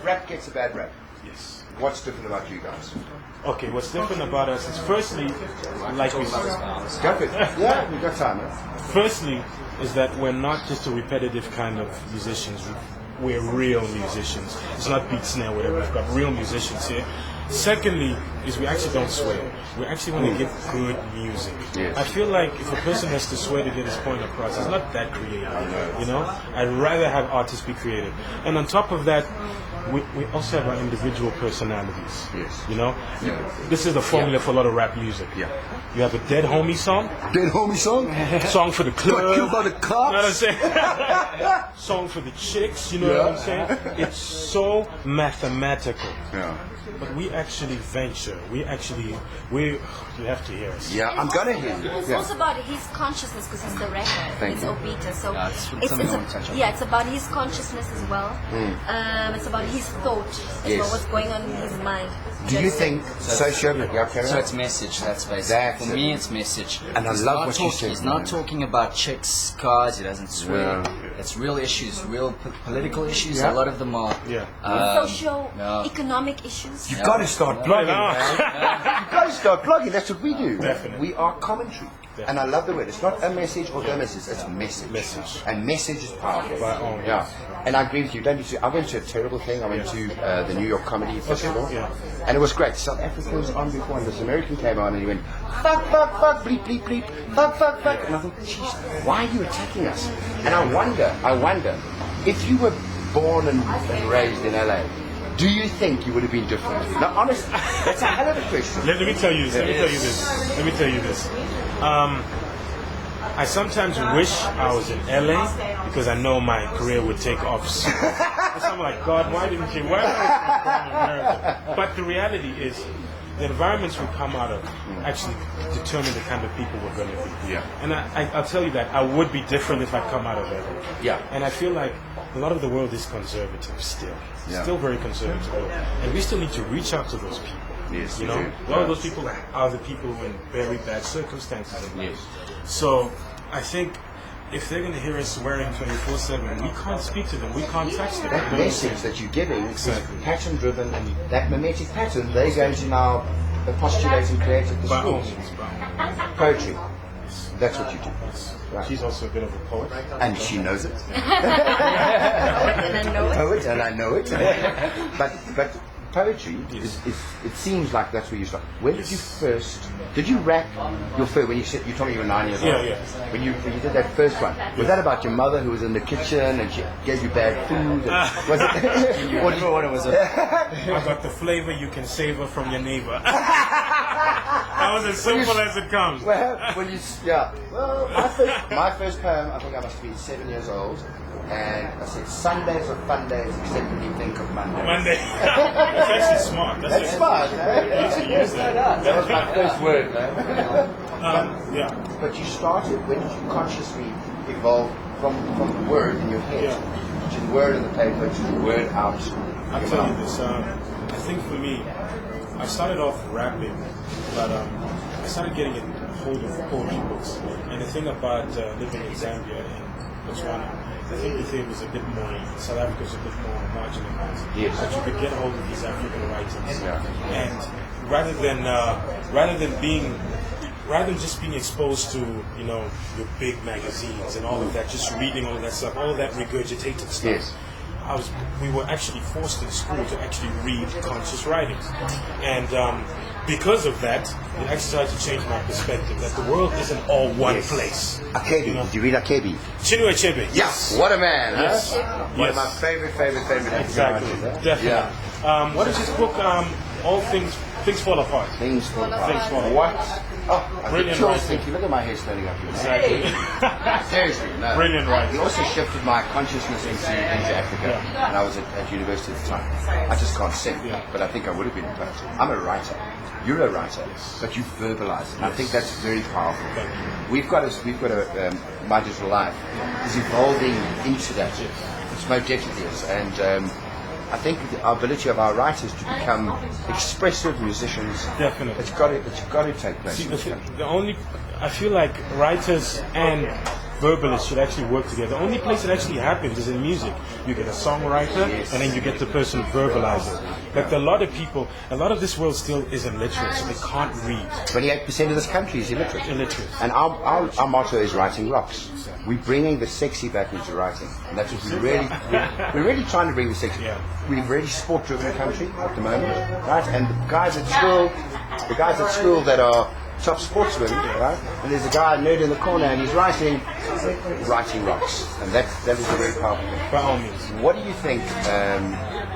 Rap gets a bad rap. Yes. What's different about you guys? Okay, what's different about us is firstly, like we said, Go for it. Yeah, we got time. Huh? firstly is that we're not just a repetitive kind of musicians. We're real musicians. It's not beat snare, whatever. We've got real musicians here. Secondly, is we actually don't swear. We actually want to get good music. Yes. I feel like if a person has to swear to get his point across, it's not that creative. You know, I'd rather have artists be creative. And on top of that, we also have our individual personalities. Yes. You know, this is the formula for a lot of rap music. Yeah. You have a dead homie song, Dead homie song? song for the club. Got killed by the You know what I'm cops? saying? Song for the chicks, you know what I'm saying? It's so mathematical. Yeah. But we actually venture. We have to hear us. Yeah, I'm gonna hear you. It's also about his consciousness because he's the rapper. Thank It's you. Obita, so Yeah, it's something I want to touch on. it's about his consciousness as well. It's about his thought, as Yes. well, what's going on in his mind. Do you think So it's message, that's basically. That's For it. me, it's message. And I He's love not what you talk- said, He's not man. talking about chicks, cars, he doesn't swear. Yeah. It's real issues, real political issues. Yeah. A lot of them are. Yeah. Socio-economic issues. You've got to start blogging, man. You've got to start blogging. That's what we do. Definitely. We are commentary. And I love the word. It's not a message or the message. It's message. Message. And message is powerful. By all means. Yeah. And I agree with you. Don't you see? I went to a terrible thing. I went to the New York Comedy Festival. Yeah. And it was great. South Africa was on before, and this American came on, and he went, fuck, fuck, fuck, bleep, bleep, bleep, fuck, fuck, fuck. And I thought, jeez, why are you attacking us? And I wonder, if you were born and raised in LA, do you think you would have been different? Now, honestly, that's a hell of a question. Let me tell you this. I sometimes wish I was in LA because I know my career would take off. So I'm like, God, why didn't you? Why was I born in America? But the reality is, the environments we come out of actually determine the kind of people we're going to be. Yeah. And I'll tell you that I would be different if I come out of LA. Yeah. And I feel like a lot of the world is conservative still. Yeah. Still very conservative. And we still need to reach out to those people. Yes, You we know, do. a lot of those people are the people who are in very bad circumstances in life. Yes. So I think if they're going to hear us swearing 24/7, we can't speak to them. We can't touch them. That message that you're giving Exactly. is pattern driven, and that mimetic pattern, they're going to now postulate and create at the By all schools. means, by all means. Poetry. That's what you do. Right. She's also a bit of a poet. And she knows it. And I know it. Poet, and I know it. but poetry is it seems like that's where you start. When did you first? Did you rap your first? When you told me you were 9 years old. Yeah. When you did that first one, was that about your mother who was in the kitchen and she gave you bad food? And, was it? You remember what it was? I got the flavor you can savor from your neighbor. That was as simple as it comes. Well, Well, my first poem, I think I must be 7 years old, and I said, Sundays are fun days except when you think of Monday. Monday. That's actually smart. That's smart, You should use that. That was my first word, man. Yeah. But you started, when did you consciously evolve from the word in your head to the word in the paper to the word out? I'll tell you this. I think for me, I started off rapping, but I started getting a hold of poetry books. And the thing about living in Zambia and Botswana, I think the thing was a bit more, South Africa was a bit more marginalized. Yes. But you could get hold of these African writers. Yeah. And rather than just being exposed to, you know, your big magazines and all of that, just reading all of that stuff, all of that regurgitated stuff. Yes. We were actually forced in school to actually read conscious writings. And because of that, it actually started to change my perspective, that the world isn't all one place. Akebi, You know? did you read Akebi? Chinua Achebe. Yes. What a man, Yes. huh? One of my favorite Exactly. African artists, huh? Definitely. Yeah. What is his book? all things fall apart. Things fall apart. Things fall apart. What? Oh, I Brilliant feel writing. thinking. Look at my hair standing up here. Exactly. Seriously, no. Brilliant writing. It also shifted my consciousness into Africa. Yeah. And I was at university at the time. I just can't sing, Yeah. but I think I would have been a poet. I'm a writer. You're a writer, but you verbalize it. And I think that's very powerful. Thank you. We've got a My Digital Life is evolving into that. It's most definitely is. And I think the ability of our writers to become expressive musicians, Definitely. it's got to take place. See, in this country. I feel like writers and verbalists should actually work together. The only place it actually happens is in music. You get a songwriter, Yes. and then you get the person verbalizing. Like a lot of this world still is illiterate, so they can't read. 28% of this country is illiterate. Illiterate. And our motto is writing rocks. We're bringing the sexy back into writing, and that's what we're really trying to bring the sexy. Yeah. We're a very sport-driven country at the moment, right? And the guys at school that are top sportsmen, right? And there's a guy, a nerd in the corner, and he's writing rocks, and that is a very powerful thing. By all means. What do you think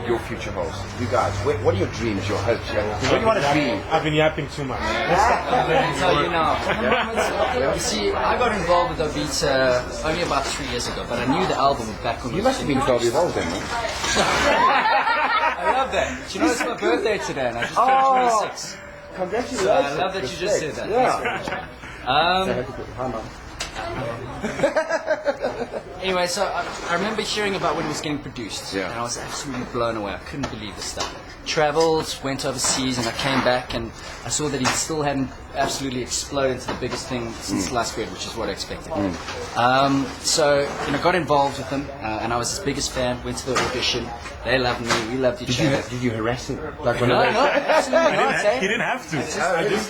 your future holds? You guys, what are your dreams, your hopes? What do you want to be? I've been yapping too much. I'll tell you now. You see, I got involved with Obita only about 3 years ago, but I knew the album back when You it must was have been 12 years old then, man. I love that. Do you know it's my birthday today, and I just turned 26. Congratulations. So I love that you just said that. Yeah. Hi, Mum. Anyway, so I remember hearing about when it was getting produced, Yeah. and I was absolutely blown away. I couldn't believe the stuff. Traveled, went overseas, and I came back, and I saw that he still hadn't absolutely exploded to the biggest thing since last grade, which is what I expected. So, got involved with him, and I was his biggest fan. Went to the audition. They loved me. We loved each other. Did you harass him? Like No, absolutely not. eh? He didn't have to.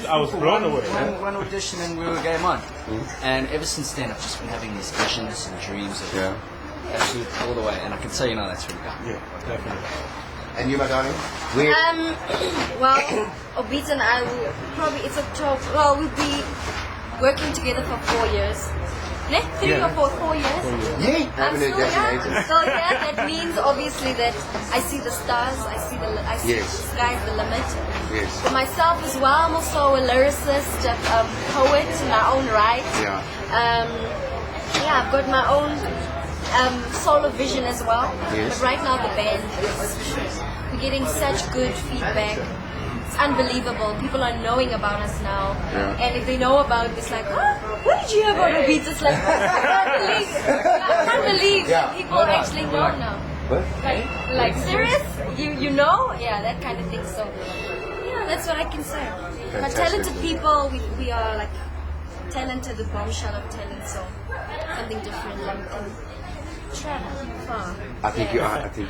I was blown away. One audition and we were game on. And ever since then, I've just been having these visions and dreams of absolute all the way. And I can tell you now that's really gone. Yeah, definitely. And you, my darling? Well, Obita and I will probably, it's October, well, we'll be working together for 4 years. Ne? 3 or 4 years. Yeah. I'm still young. So yeah, that means obviously that I see the stars, I see the Yes. sky's the limit. Yes. For myself as well, I'm also a lyricist, a poet in my own right. Yeah. I've got my own solo vision as well. Yes. But right now the band is, we're getting such good feedback. It's unbelievable. People are knowing about us now. Yeah. And if they know about it, it's like, what did you hear about Obita? It's like, I can't believe Yeah. people actually know now. What? Like serious? You know? Yeah, that kind of thing. So, yeah, that's what I can say. But Fantastic. talented people, we are like talented, the bombshell of talent. So, something different. Like, we can travel far. I think you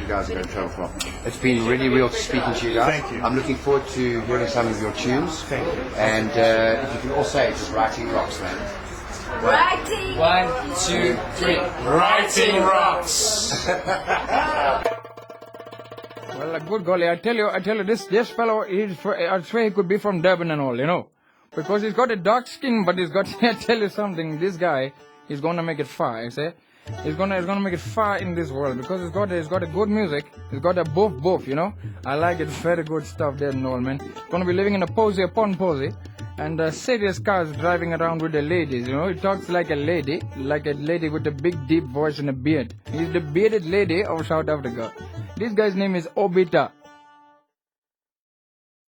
guys are going to travel far. It's been really real speaking to you guys. Thank you. I'm looking forward to hearing some of your tunes. Thank you. And if you can all say it's just writing rocks, man. Writing. 1, 2, 3. Writing rocks. Well, a good golly, I tell you, this fellow I swear he could be from Durban and all, because he's got a dark skin, but he's got. I tell you something, this guy, he's gonna make it far. You see, he's gonna make it far in this world because he's got a good music. He's got a both. I like it, very good stuff there and all, man. Gonna be living in a posy upon posy. And serious cars driving around with the ladies, He talks like a lady with a big deep voice and a beard. He's the bearded lady of South Africa. This guy's name is Obita.